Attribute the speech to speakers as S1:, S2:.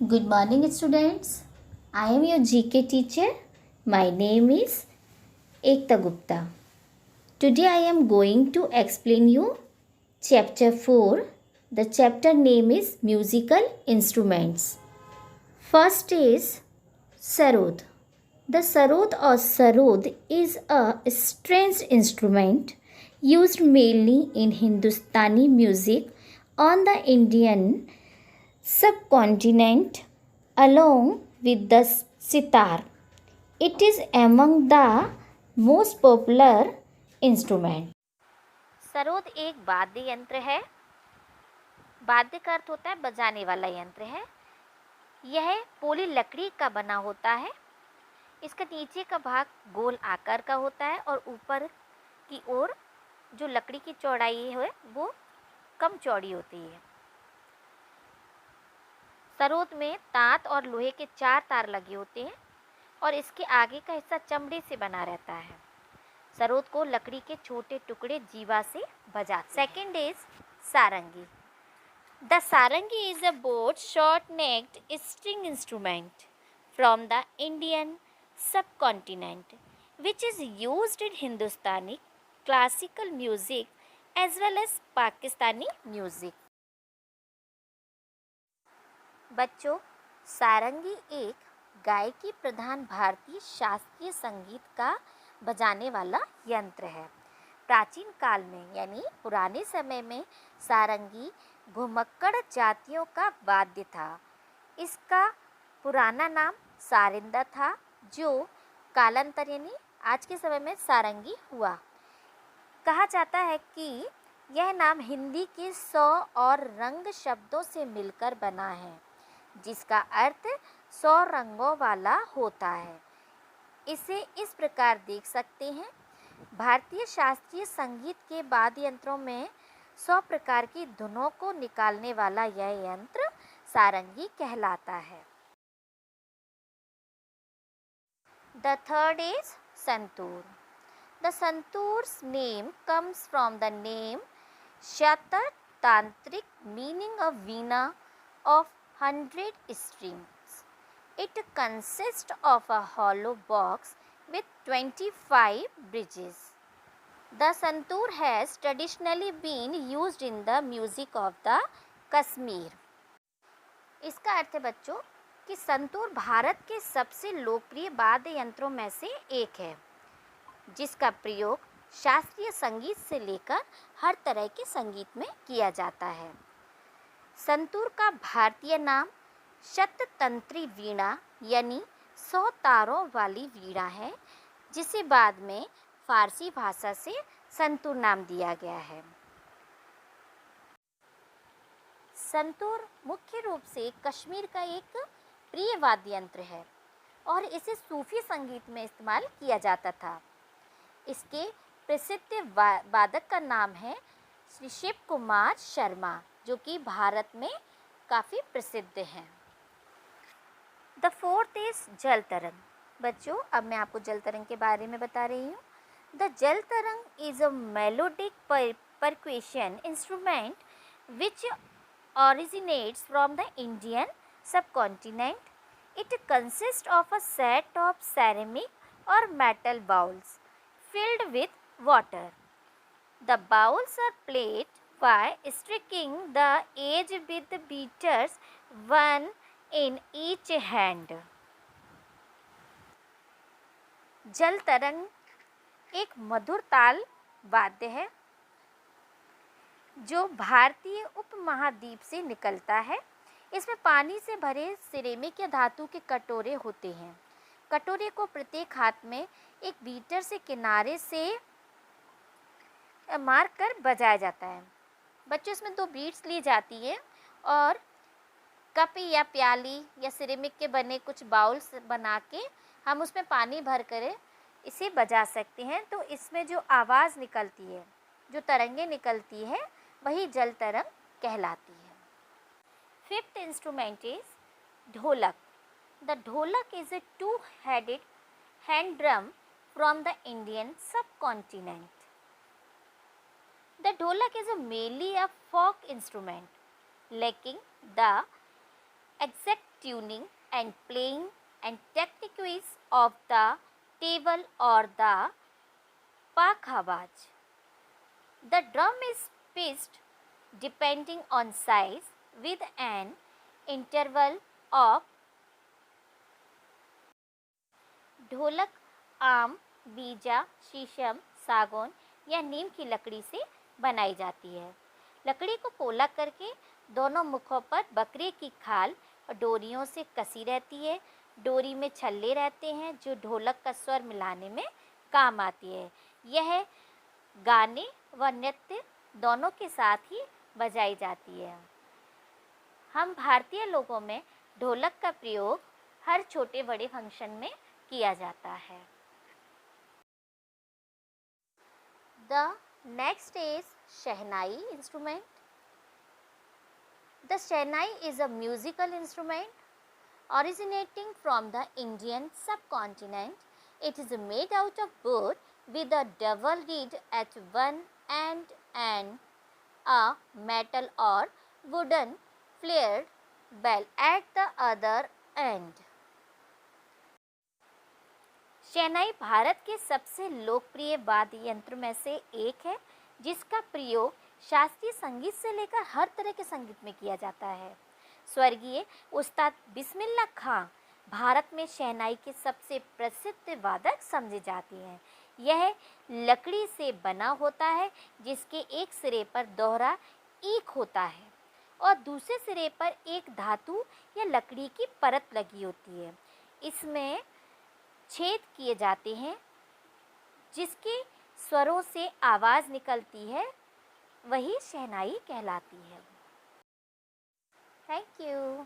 S1: Good morning, students. I am your GK teacher. My name is Ekta Gupta. Today I am going to explain you chapter 4. The chapter name is Musical Instruments. First is Sarod. The sarod or sarod is a stringed instrument used mainly in Hindustani music on the Indian subcontinent along with the sitar. It is among the most popular instrument.
S2: Sarod एक वाद्य यंत्र है। वाद्य का अर्थ होता है बजाने वाला यंत्र है। यह पोली लकड़ी का बना होता है। इसका नीचे का भाग गोल आकार का होता है और ऊपर की ओर जो लकड़ी की चौड़ाई है वो कम चौड़ी होती है। सरोद में तांत और लोहे के 4 तार लगे होते हैं और इसके आगे का हिस्सा चमड़े से बना रहता है। सरोद को लकड़ी के छोटे टुकड़े जीवा से बजाते हैं। Second is sarangi. The sarangi is a bowed short necked string instrument from the Indian subcontinent which is used in Hindustani classical music as well as Pakistani music. बच्चों, सारंगी एक गायकी प्रधान भारतीय शास्त्रीय संगीत का बजाने वाला यंत्र है। प्राचीन काल में यानी पुराने समय में सारंगी घुमक्कड़ जातियों का वाद्य था। इसका पुराना नाम सारिंदा था जो कालांतर यानी आज के समय में सारंगी हुआ। कहा जाता है कि यह नाम हिंदी के 100 और रंग शब्दों से मिलकर बना है जिसका अर्थ 100 रंगों वाला होता है। इसे इस प्रकार देख सकते हैं। भारतीय शास्त्रीय संगीत के वाद्य यंत्रों में 100 प्रकार की धुनों को निकालने वाला यह यंत्र सारंगी कहलाता है। The third is santoor. The santoor's name comes from the name Shatar Tantric, meaning a veena of 100 strings. It consists of a hollow box with 25 bridges. The santoor has traditionally been used in the music of the Kashmir. इसका अर्थ है बच्चों कि संतूर भारत के सबसे लोकप्रिय वाद्य यंत्रों में से एक है जिसका प्रयोग शास्त्रीय संगीत से लेकर हर तरह के संगीत में किया जाता है। संतूर का भारतीय नाम शततंत्री वीणा यानी 100 तारों वाली वीणा है जिसे बाद में फारसी भाषा से संतूर नाम दिया गया है। संतूर मुख्य रूप से कश्मीर का एक प्रिय वाद्य यंत्र है और इसे सूफी संगीत में इस्तेमाल किया जाता था। इसके प्रसिद्ध वादक का नाम है श्री शिव कुमार शर्मा जो कि भारत में काफ़ी प्रसिद्ध हैं। द फोर्थ इज जल तरंग। बच्चों, अब मैं आपको जल तरंग के बारे में बता रही हूँ। द जल तरंग is a melodic percussion instrument which originates from the Indian subcontinent. It consists of a set of ceramic or metal bowls filled with water. The bowls are played by striking the edge with beaters, one in each hand. जल तरंग एक मधुर ताल वाद्य है जो भारतीय उपमहाद्वीप से निकलता है। इसमें पानी से भरे सिरेमिक या धातु के कटोरे होते हैं। कटोरे को प्रत्येक हाथ में एक बीटर से किनारे से मार कर बजाया जाता है। बच्चों, इसमें 2 बीट्स ली जाती है और कप या प्याली या सिरेमिक के बने कुछ बाउल्स बना के हम उसमें पानी भर कर इसे बजा सकते हैं। तो इसमें जो आवाज़ निकलती है, जो तरंगें निकलती है, वही जल तरंग कहलाती है। फिफ्थ इंस्ट्रूमेंट इज ढोलक। द ढोलक is a 2-headed hand drum from the Indian subcontinent. The dholak is mainly a folk instrument, lacking the exact tuning and playing and techniques of the table or the pakhabaj. The drum is pitched depending on size with an interval of ढोलक आम, बीजा, शीशम, सागौन या नीम की लकड़ी से बनाई जाती है। लकड़ी को पोला करके दोनों मुखों पर बकरे की खाल और डोरियों से कसी रहती है। डोरी में छल्ले रहते हैं जो ढोलक का स्वर मिलाने में काम आती है। यह गाने व नृत्य दोनों के साथ ही बजाई जाती है। हम भारतीय लोगों में ढोलक का प्रयोग हर छोटे बड़े फंक्शन में किया जाता है। The next is shehnai instrument. The shehnai is a musical instrument originating from the Indian subcontinent. It is made out of wood with a double reed at one end and a metal or wooden flared bell at the other end. शहनाई भारत के सबसे लोकप्रिय वाद्य यंत्र में से एक है जिसका प्रयोग शास्त्रीय संगीत से लेकर हर तरह के संगीत में किया जाता है। स्वर्गीय उस्ताद बिस्मिल्लाह खां भारत में शहनाई के सबसे प्रसिद्ध वादक समझे जाते हैं। यह लकड़ी से बना होता है जिसके एक सिरे पर दोहरा ईख होता है और दूसरे सिरे पर एक धातु या लकड़ी की परत लगी होती है। इसमें छेद किए जाते हैं जिसके स्वरों से आवाज़ निकलती है, वही शहनाई कहलाती है। Thank you.